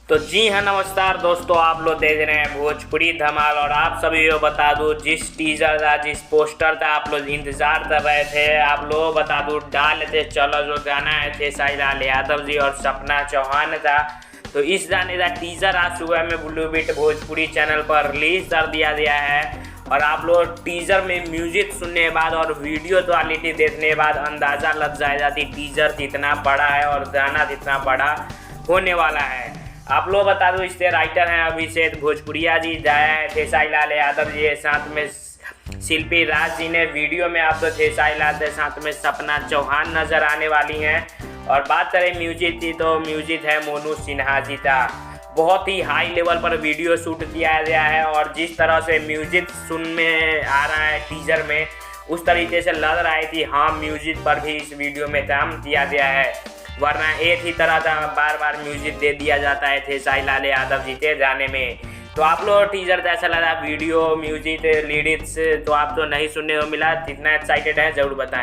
तो जी हाँ, नमस्कार दोस्तों, आप लोग देख रहे हैं भोजपुरी धमाल। और आप सभी को बता दूं, जिस टीजर था, जिस पोस्टर था, आप लोग इंतजार कर रहे थे, आप लोग को बता दूं डाल थे चलो जो गाना है खेसारी लाल यादव जी और सपना चौहान था। तो इस गाने का टीजर आज सुबह में ब्लू बीट भोजपुरी चैनल पर रिलीज कर दिया गया है। और आप लोग टीजर में म्यूजिक सुनने के बाद और वीडियो क्वालिटी देखने के बाद अंदाज़ा लग जाएगा कि टीजर कितना बड़ा है और गाना कितना बड़ा होने वाला है। आप लोग बता दो, इसके राइटर हैं अभिषेक भोजपुरिया जी, गाया है खेसारी लाल यादव जी के साथ में शिल्पी राज जी ने। वीडियो में आप तो खेसारी लाल के साथ में सपना चौहान नजर आने वाली हैं। और बात करें म्यूजिक की, तो म्यूजिक है मोनू सिन्हा जी का। बहुत ही हाई लेवल पर वीडियो शूट किया गया है और जिस तरह से म्यूजिक सुनने आ रहा है टीजर में, उस तरीके से लग रहा है कि हाँ, म्यूजिक पर भी इस वीडियो में काम किया गया है, वरना एक ही तरह का बार बार म्यूजिक दे दिया जाता है खेसारी लाल यादव जी के गाने में। तो आप लोग टीजर कैसा लगा, वीडियो, म्यूजिक, लिरिक्स, तो आप तो नहीं सुनने को मिला, कितना एक्साइटेड है जरूर बताएं।